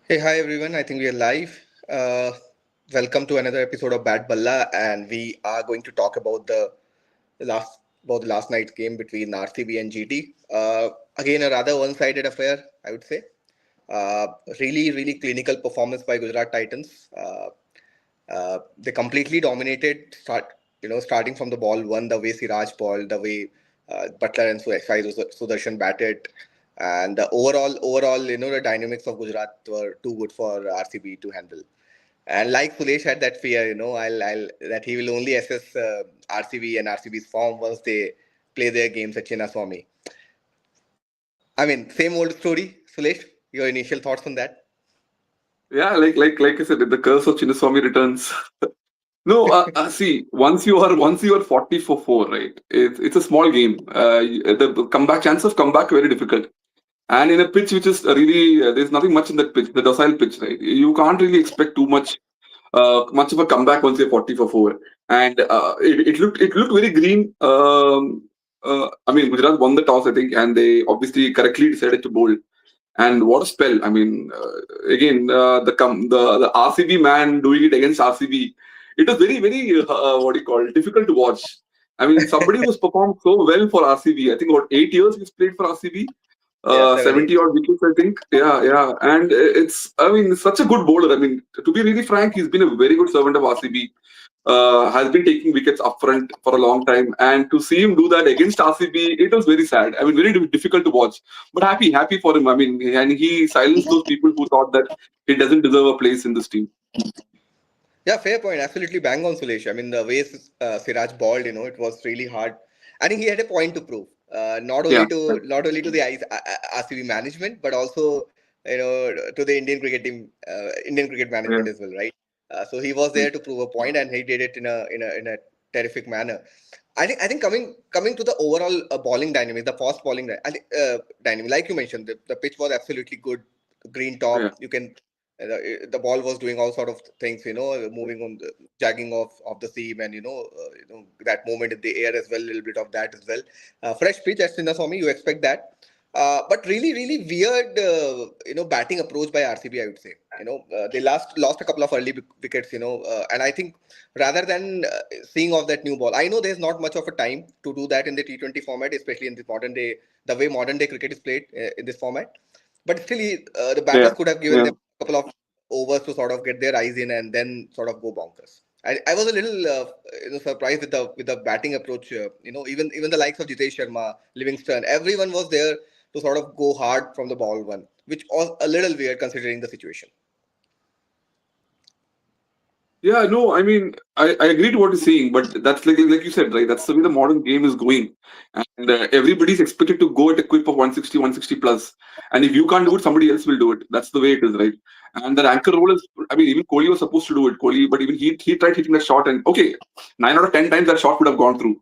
Hey, hi everyone. I think we are live. Welcome to another episode of Bat Balla, and we are going to talk about the last night's game between RCB and GT. Again, a rather one-sided affair, I would say. Uh, really clinical performance by Gujarat Titans. They completely dominated. Starting from the ball one, the way Siraj balled, the way Butler and Sudarshan batted, and the overall, the dynamics of Gujarat were too good for RCB to handle. And like Sulesh had that fear, I'll that he will only assess RCB and RCB's form once they play their games at Chinnaswamy. I mean, same old story, Sulesh. Your initial thoughts on that? Yeah, like I said, the curse of Chinnaswamy returns. No, see, once you are 40 for four, right? It's a small game. The comeback chance of comeback very difficult, and in a pitch which is really there's nothing much in that pitch, the docile pitch, right? You can't really expect too much of a comeback once you're 40 for four, and it looked very green. I mean, Gujarat won the toss, I think, and they obviously correctly decided to bowl. And what a spell! I mean, again, the RCB man doing it against RCB, it was very what do you call it, difficult to watch. I mean, somebody who's performed so well for RCB. I think about 8 years he's played for RCB, Yeah, 7, 8. 70 odd wickets, I think. Yeah, and I mean, such a good bowler. I mean, to be really frank, he's been a very good servant of RCB. Has been taking wickets up front for a long time, and to see him do that against RCB, it was very sad. I mean, very difficult to watch, but happy for him. I mean, and he silenced those people who thought that he doesn't deserve a place in this team. Yeah, fair point. Absolutely bang on, Sulesh. I mean, the way Siraj balled, it was really hard. I think he had a point to prove, Yeah, not only to the RCB management, but also to the Indian cricket team, Indian cricket yeah, management as well, right? So he was there to prove a point, and he did it in a terrific manner. I think coming to the overall bowling dynamic, the fast bowling dynamic, like you mentioned, the pitch was absolutely good, green yeah. top. You can the ball was doing all sort of things, moving on, jagging off the seam, and that moment in the air as well, a little bit of that as well. Fresh pitch at Sinnaswamy, you expect that. But really weird, batting approach by RCB, I would say. They lost a couple of early wickets, and I think rather than seeing off that new ball, I know there's not much of a time to do that in the T20 format, especially in the modern day, the way modern day cricket is played in this format. But still, the Yeah, batters could have given yeah. them a couple of overs to sort of get their eyes in and then sort of go bonkers. I was a little surprised with the batting approach. Even the likes of Jitesh Sharma, Livingstone, everyone was there to sort of go hard from the ball one, which was a little weird considering the situation. Yeah, no, I mean, I agree to what you're saying, but that's like you said, right? That's the way the modern game is going, and everybody's expected to go at a quip of 160, 160 plus. And if you can't do it, somebody else will do it. That's the way it is, right? And the anchor role is, I mean, even Kohli was supposed to do it, Kohli, but even he tried hitting that shot, and okay, 9 out of 10 times that shot would have gone through.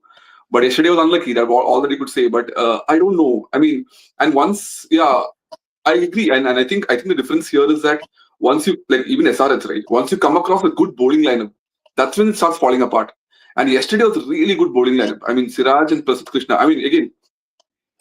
But yesterday was unlucky. That was all that he could say. But I don't know. I mean, and once, yeah, I agree, and I think the difference here is that once you like even SRH, right? Once you come across a good bowling lineup, that's when it starts falling apart. And yesterday was a really good bowling lineup. I mean, Siraj and Prasidh Krishna. I mean, again,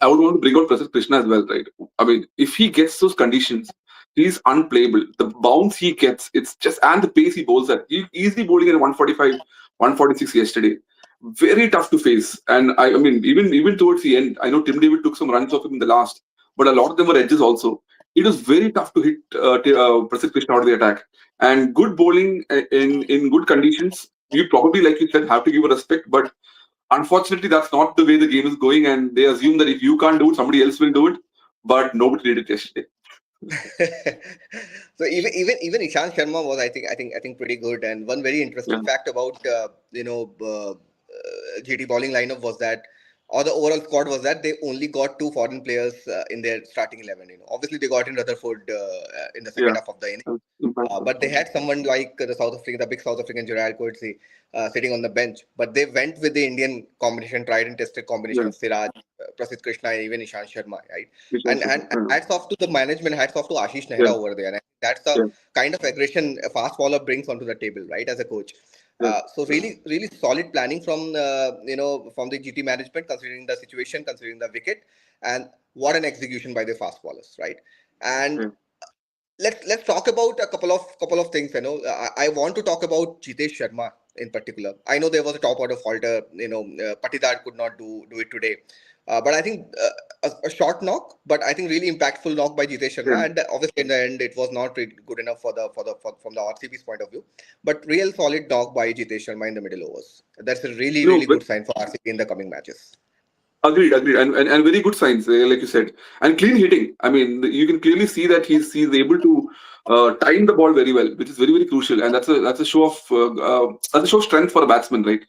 I would want to bring out Prasidh Krishna as well, right? I mean, if he gets those conditions, he's unplayable. The bounce he gets, it's just and the pace he bowls at. He easily bowling at 145, 146 yesterday. Very tough to face. And I mean, even towards the end, I know Tim David took some runs off him in the last, but a lot of them were edges also. It was very tough to hit Prasidh Krishna out of the attack. And good bowling in good conditions, you probably, like you said, have to give a respect. But unfortunately, that's not the way the game is going, and they assume that if you can't do it, somebody else will do it. But nobody did it yesterday. So even Ishan Sharma was, I think pretty good. And one very Yeah, interesting fact about GT bowling lineup was that, or the overall squad was that they only got two foreign players in their starting 11. Obviously they got in Rutherford in the second yeah. half of the inning. Impact. But they had someone like the big South African Gerald Coetzee sitting on the bench. But they went with the Indian combination, tried and tested combination Yeah, of Siraj, Prasidh Krishna, and even Ishan Sharma, right? which And, also, and hats off to the management, hats off to Ashish yeah, Nehra over there. And that's the yeah, kind of aggression a fast bowler brings onto the table, right, as a coach. yeah, So really solid planning from from the GT management, considering the situation, considering the wicket, and what an execution by the fast bowlers, right? And yeah, let's talk about a couple of things. I want to talk about Jitesh Sharma in particular. I know there was a top order falter. Patidar could not do it today, but I think a short knock, but I think really impactful knock by Jitesh Yeah. Sharma. And obviously in the end, it was not really good enough from the RCB's point of view. But real solid knock by Jitesh Sharma in the middle overs. That's a really No, really good sign for RCB in the coming matches. agreed, and very good signs, like you said, and clean hitting. I mean, you can clearly see that he's able to time the ball very well, which is very crucial, and that's a show of that's a show of strength for a batsman, right?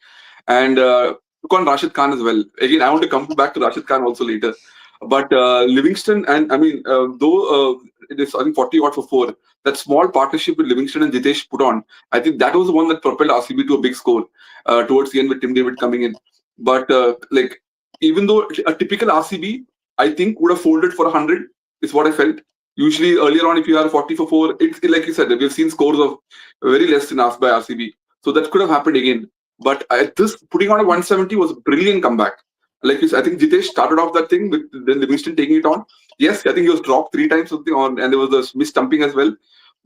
And took on Rashid Khan as well. Again, I want to come back to Rashid Khan also later, but Livingston and I mean, though it is I think 40 odd for four. That small partnership with Livingston and Jitesh put on, I think that was the one that propelled RCB to a big score towards the end with Tim David coming in. But like even though a typical RCB, I think would have folded for 100, is what I felt. Usually earlier on, if you are 40 for 4, like you said, we have seen scores of very less than us by RCB. So that could have happened again. But this putting on a 170 was a brilliant comeback. Like you said, I think Jitesh started off that thing with then Livingston taking it on. Yes, I think he was dropped 3 times something on, and there was a miss stumping as well.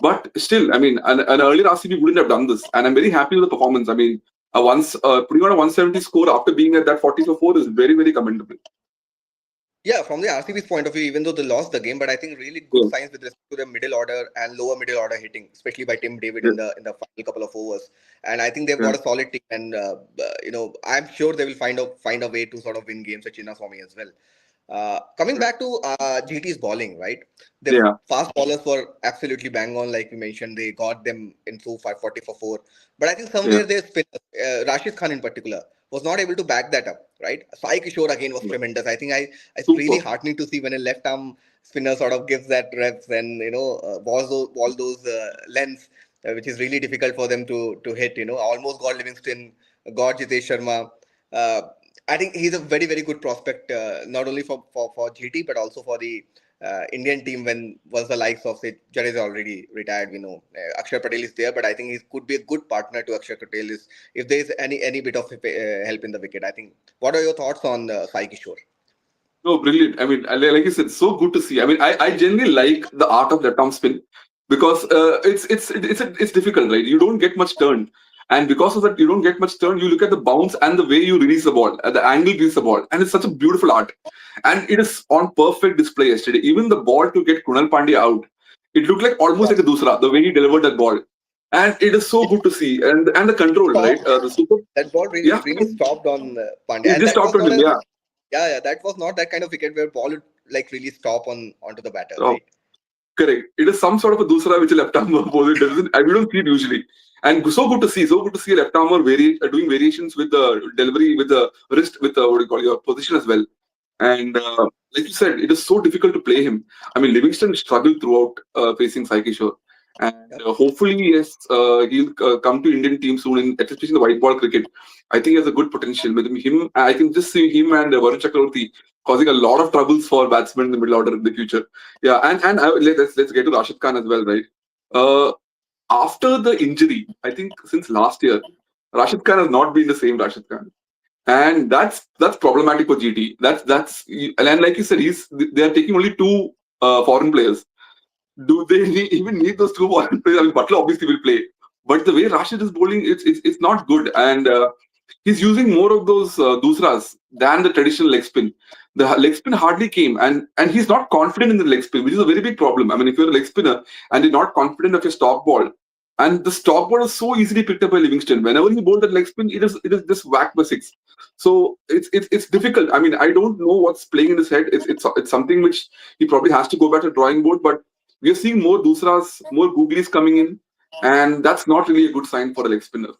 But still, I mean, an earlier RCB wouldn't have done this, and I'm very happy with the performance. I mean, putting on a 170 score after being at that 40 for 4 is very commendable. Yeah, from the RCB's point of view, even though they lost the game, but I think really good Yeah, signs with respect to the middle order and lower middle order hitting, especially by Tim David yeah, in the final couple of overs. And I think they've yeah, got a solid team, and I'm sure they will find a way to sort of win games at Chinnaswamy as well. Coming back to GT's bowling, right? The yeah, fast bowlers were absolutely bang on, like we mentioned. They got them in through 540 for four. But I think yeah, somewhere their spinner, Rashid Khan in particular, was not able to back that up, right? Sai Kishore again was yeah. tremendous. I think it's really Super. heartening to see when a left arm spinner sort of gives that reps and ball those lengths, which is really difficult for them to hit. Almost got Livingston, got Jitesh Sharma. Uh, I think he's a very good prospect, not only for GT but also for the Indian team. When was the likes of say Jadeja already retired, Akshar Patel is there, but I think he could be a good partner to Akshar Patel is if there is any bit of help in the wicket. I think. What are your thoughts on Sai Kishore? No, brilliant. I mean, like you said, so good to see. I mean, I genuinely like the art of left arm spin because it's difficult, right? You don't get much turn, and because of that, you don't get much turn. You look at the bounce and the way you release the ball, at the angle you release the ball, and it's such a beautiful art. And it is on perfect display yesterday. Even the ball to get Kunal Pandya out, it looked like almost like a dusra the way he delivered that ball, and it is so good to see. And the control, right? Stopped. The super, That ball really yeah, really stopped on Pandya, it and just that stopped was on not him. a Yeah. yeah, that was not that kind of wicket where ball would like really stop onto the batter, Oh, right? correct. It is some sort of a dusra which a left arm opposite doesn't. We don't see it usually, and so good to see a left armer doing variations with the delivery, with the wrist, with the what do you call your position as well. And like you said, it is so difficult to play him. I mean, Livingston struggled throughout facing Sai Kishore. And Yep. hopefully, yes, he'll come to Indian team soon, especially in the white ball cricket. I think he has a good potential. With him, I can just see him and Varun Chakravarti causing a lot of troubles for batsmen in the middle order in the future. Yeah, let's get to Rashid Khan as well, right? Uh, After the injury, I think since last year, Rashid Khan has not been the same Rashid Khan, and that's problematic for GT. That's and like you said, they are taking only two foreign players. Do they even need those two foreign players? I mean, Butler obviously will play, but the way Rashid is bowling, it's not good, and he's using more of those dusras than the traditional leg spin. The leg spin hardly came, and he's not confident in the leg spin, which is a very big problem. I mean, if you're a leg spinner and you're not confident of your stop ball, and the stop ball is so easily picked up by Livingston. Whenever he bowled that leg spin, it is just whacked by six. So it's difficult. I mean, I don't know what's playing in his head. It's something which he probably has to go back to the drawing board. But we are seeing more dusras, more googlies coming in, and that's not really a good sign for a leg spinner.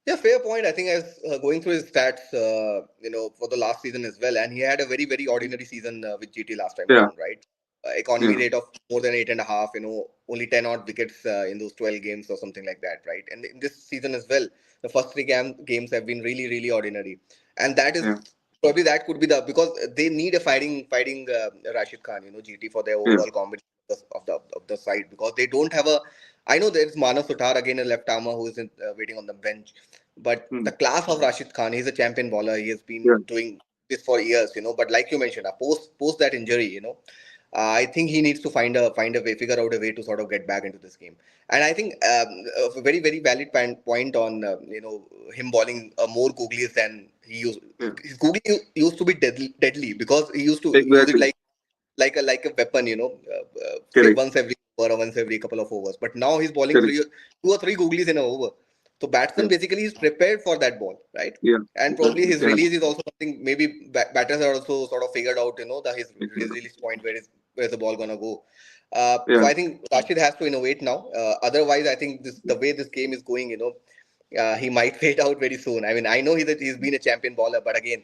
Yeah, fair point. I think I was going through his stats, for the last season as well, and he had a very ordinary season with GT last time Yeah, around, right? Economy yeah, rate of more than 8.5. Only 10 odd wickets in those 12 games or something like that, right? And in this season as well, the first three games have been really ordinary, and that is yeah, probably that could be because they need a fighting Rashid Khan, GT for their yeah, overall combination of the side because they don't have a. I know there's Manav Sutar again, a left armer who is waiting on the bench, but hmm, the class of Rashid Khan, he's a champion bowler. He has been yeah, doing this for years, But like you mentioned, post that injury, I think he needs to find a way, figure out a way to sort of get back into this game. And I think a very very valid point on him bowling more googlies than he used. Yeah, His googly used to be deadly because he used to use it exactly. like a weapon, say Correct. once every over or once every couple of overs. But now he's bowling Correct. two or three googlies in an over. So batsman Yeah. basically is prepared for that ball, right? Yeah. And probably Exactly. his Yeah. release is also something maybe batters are also sort of figured out, his Exactly. release point where's the ball gonna go. So Yeah. I think Rashid has to innovate now. Otherwise, I think the way this game is going, he might fade out very soon. I mean, I know he's been a champion bowler, but again,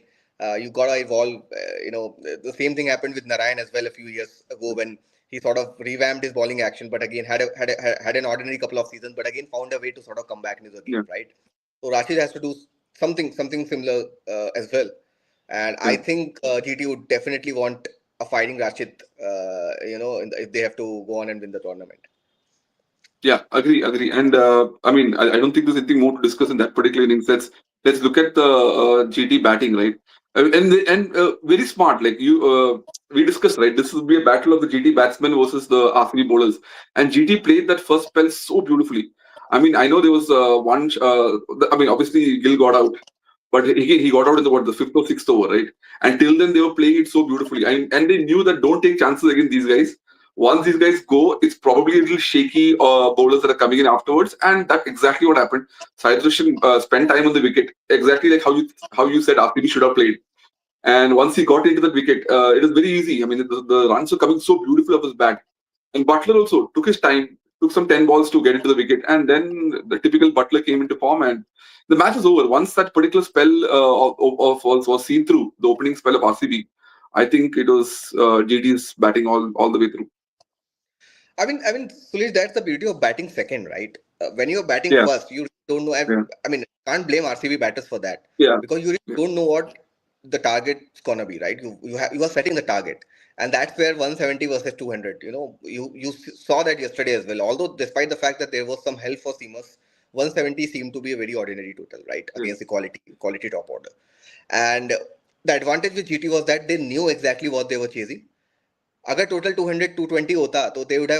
you gotta evolve. The same thing happened with Narayan as well a few years ago when he sort of revamped his bowling action, but again had an ordinary couple of seasons, but again found a way to sort of come back into the game, Yeah. right? So Rashid has to do something similar as well, and I Yeah. think GT would definitely want a fighting Rashid, if they have to go on and win the tournament. Yeah, agree, agree. And I mean, I don't think there's anything more to discuss in that particular innings. Let's look at the GT batting, right? And very smart. Like we discussed, right? This will be a battle of the GT batsmen versus the RCB bowlers, and GT played that first spell so beautifully. I mean, I know there was one. I mean, obviously Gill got out, but he got out in the fifth or sixth over, right? Until then, they were playing it so beautifully, and they knew that don't take chances against these guys. Once these guys go, it's probably a little shaky bowlers that are coming in afterwards, and that's exactly what happened. Sai Sudarshan spent time on the wicket, exactly like how you said RCB should have played. And once he got into that wicket, it was very easy. I mean, the runs were coming so beautiful off his bat. And Butler also took his time, took some 10 balls to get into the wicket, and then the typical Butler came into form, and the match was over. Once that particular spell was seen through, the opening spell of RCB, I think it was GD's batting all the way through. Suresh, that's the beauty of batting second, right? When you're batting Yeah, first, you don't know. yeah, I mean, can't blame RCB batters for that yeah, because you really yeah, don't know what the target's gonna be, right? You are setting the target, and that's where 170 versus 200. Saw that yesterday as well. Although despite the fact that there was some help for seamers, 170 seemed to be a very ordinary total, right, yeah, against the quality top order. And the advantage with GT was that they knew exactly what they were chasing. अगर total 200 220 होता तो they would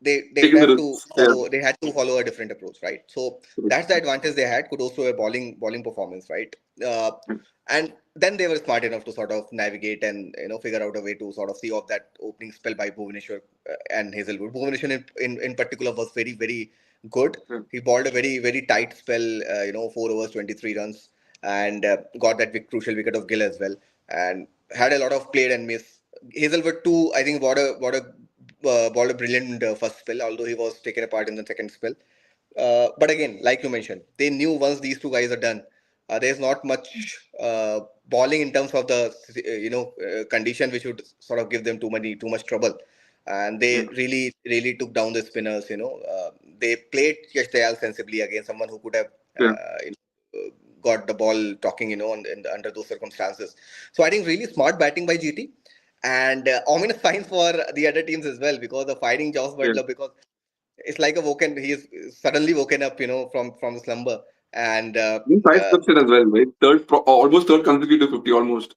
taking the have to risks. Yeah, follow they had to follow a different approach, right? So that's the advantage they had. Could also a bowling performance, right? uh, and then they were smart enough to sort of navigate and figure out a way to sort of see off that opening spell by Bhuvaneshwar and Hazelwood. Bhuvaneshwar in particular was very very good. yeah, He bowled a very very tight spell, 4 overs 23 runs, and got that crucial wicket of Gill as well, and had a lot of played and miss. Hazelwood too, I think, bowled a brilliant first spell, although he was taken apart in the second spell. But again, like you mentioned, they knew once these two guys are done, there's not much bowling in terms of the condition which would sort of give them too much trouble, and yeah, they really took down the spinners. They played Yash Dayal sensibly against someone who could have yeah, got the ball talking, under those circumstances. So I think really smart batting by GT, and ominous signs for the other teams as well, because the fighting Josh yeah. Butler, because it's like he's suddenly woken up, from the slumber, and Means five steps in as well, right? Almost third consecutive 50, almost.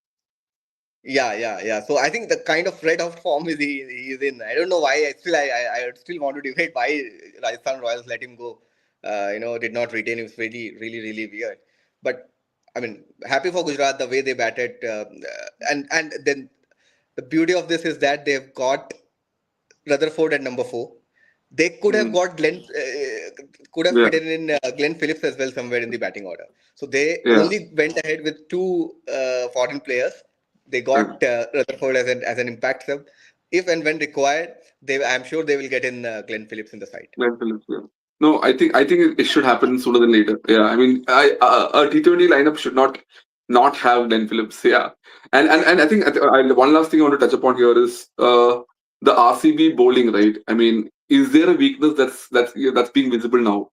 yeah. So I think the kind of red hot form he's in. I don't know why. I still want to debate why Rajasthan Royals let him go. Did not retain him. It's really weird. But I mean, happy for Gujarat the way they batted, and then the beauty of this is that they've got Rutherford at number four. They could have Mm. got could have Yeah, fitted in Glenn Phillips as well somewhere in the batting order. So they yeah, only went ahead with two foreign players. They yeah. got Rutherford as an impact sub. If and when required, I'm sure they will get in Glenn Phillips in the side. Glenn Phillips, yeah. No, I think it should happen sooner than later. Yeah, I mean, a T20 lineup should not have Glenn Phillips. Yeah, and I think one last thing I want to touch upon here is the RCB bowling. Right. I mean, is there a weakness that's being visible now?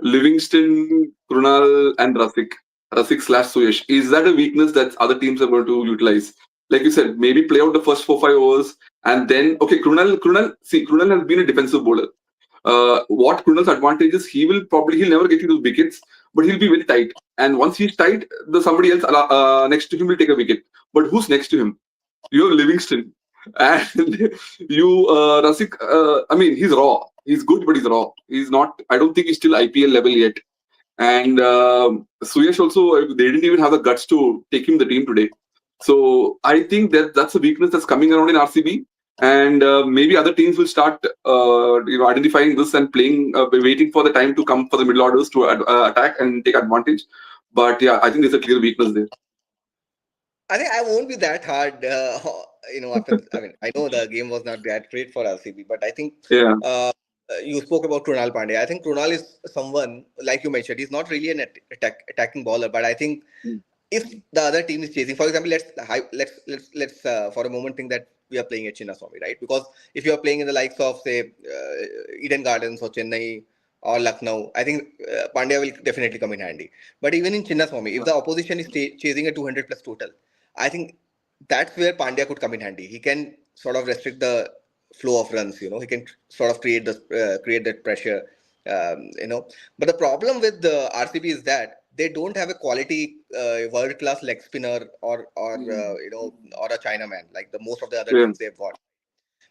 Livingston, Krunal, and Rasik slash Suyesh. Is that a weakness that other teams are going to utilize? Like you said, maybe play out the first 4 5 overs and then okay, Krunal has been a defensive bowler. What Krunal's advantage is he'll never get you those wickets, but he'll be very tight. And once he's tight, the somebody else next to him will take a wicket. But who's next to him? You have Livingston. And you, Rasik, I mean, he's raw. He's good, but he's raw. He's not. I don't think he's still IPL level yet. And Suyash also, they didn't even have the guts to take him the team today. So I think that that's a weakness that's coming around in RCB. And maybe other teams will start, identifying this and playing, waiting for the time to come for the middle orders to attack and take advantage. But yeah, I think there's a clear weakness there. I think I won't be that hard. After I mean, I know the game was not that great for RCB, but I think Yeah, uh, you spoke about Krunal Pandey. I think Krunal is someone like you mentioned. He's not really an attacking bowler, but I think if the other team is chasing, for example, let's for a moment think that we are playing at Chinnaswamy, right? Because if you are playing in the likes of say Eden Gardens or Chennai or Lucknow, I think Pandya will definitely come in handy. But even in Chinnaswamy, if the opposition is chasing a 200 plus total, I think that's where Pandya could come in handy. He can sort of restrict the flow of runs. He can sort of create that pressure. But the problem with the RCB is that they don't have a quality world class leg spinner or a Chinaman like the most of the other yeah, teams they've got.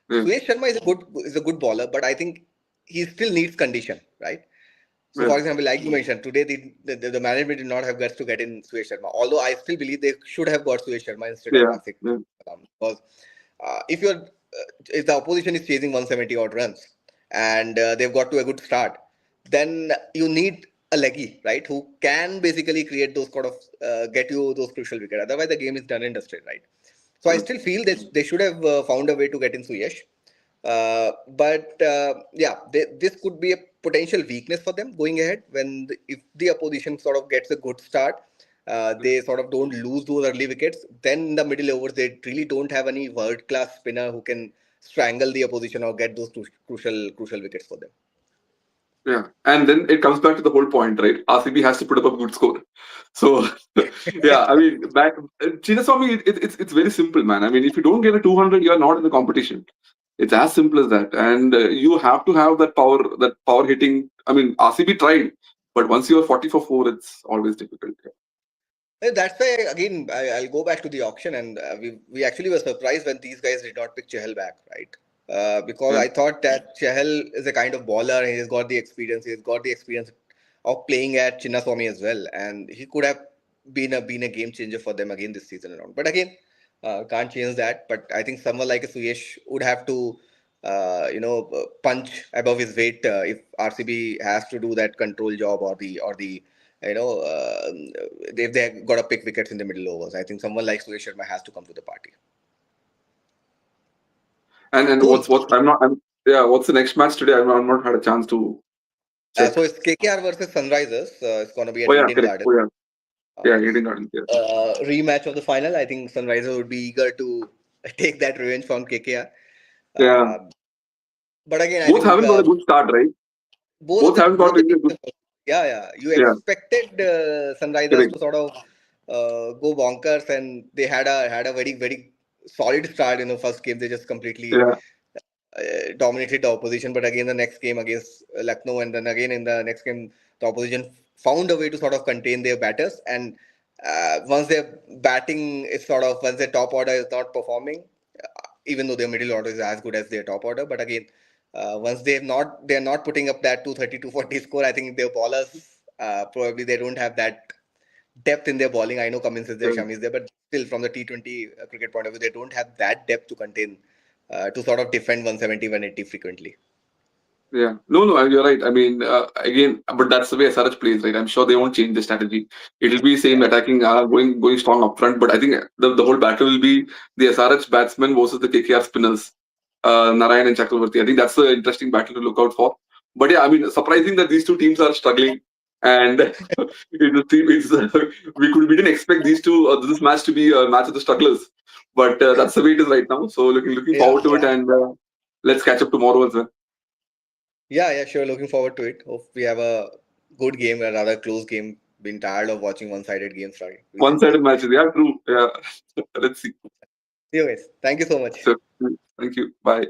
yeah, Suresh Sharma is a good bowler, but I think he still needs condition, right? So, yeah, for example, like you mentioned, today the management did not have guts to get in Suresh Sharma. Although I still believe they should have got Suresh Sharma instead of yeah, Asik. yeah, Because if the opposition is chasing 170 odd runs and they've got to a good start, then you need a leggy, right? Who can basically create those sort of get you those crucial wickets. Otherwise, the game is done and dusted, right? So I yeah, still feel that they should have found a way to get in Suyesh. But yeah, this could be a potential weakness for them going ahead if the opposition sort of gets a good start. They sort of don't lose those early wickets. Then in the middle overs, they really don't have any world class spinner who can strangle the opposition or get those crucial wickets for them. yeah. And then it comes back to the whole point, right? RCB has to put up a good score. So, yeah, I mean, back Chinnaswamy, it's very simple, man. I mean, if you don't get a 200, you are not in the competition. It's as simple as that. And you have to have that power hitting. I mean, RCB tried, but once you are 40 for 4, it's always difficult. That's why again I'll go back to the auction, and we actually were surprised when these guys did not pick Chahal back, right? Because Yeah, I thought that Chahal is a kind of bowler. He's got the experience. He's got the experience of playing at Chinnaswamy as well, and he could have been a game changer for them again this season around. But again, can't change that. But I think someone like a Suyesh would have to, punch above his weight if RCB has to do that control job or the you know, if they got to pick wickets in the middle overs. I think someone like Suresh Sharma has to come to the party. and Cool. what's the next match today? I've not had a chance to check. So it's KKR versus Sunrisers. It's going to be Oh at yeah, Eden correct. Garden. Oh yeah, Uh, yeah, Eden Gardens. Yeah, Rematch of the final. I think Sunrisers would be eager to take that revenge from KKR. yeah. Uh, but again, I Both think haven't got a good start, right? both of Both the haven't got both the really a teams. good. Yeah. You Yeah, expected Sunrisers correct. to sort of go bonkers, and they had a very very solid start. First game they just completely Yeah, dominated the opposition. But again, the next game against Lucknow, and then again in the next game, the opposition found a way to sort of contain their batters. And once their batting is once their top order is not performing, even though their middle order is as good as their top order, but again, once they're not putting up that 230, 240 score. I think their bowlers probably they don't have that depth in their bowling. I know Cummins is there, yeah. Shami is there, but still from the T20 cricket point of view, they don't have that depth to contain to sort of defend 170, 180 frequently. Yeah. No, no, you're right. I mean, again, but that's the way SRH plays, right? I'm sure they won't change the strategy. It'll be same Yeah. attacking, going strong up front. But I think the whole battle will be the SRH batsmen versus the KKR spinners, Narayan and Chakravarti. I think that's the interesting battle to look out for. But yeah, I mean, surprising that these two teams are struggling, and we didn't expect these two this match to be a match of the strugglers, but that's the way it is right now. So looking Yeah, forward to it, yeah. and let's catch up tomorrow as well. Yeah, sure. Looking forward to it. Hope we have a good game, a rather close game. Been tired of watching one-sided games recently. One-sided matches. Yeah, true. Yeah. Let's see. See you guys. Thank you so much. So, thank you. Bye.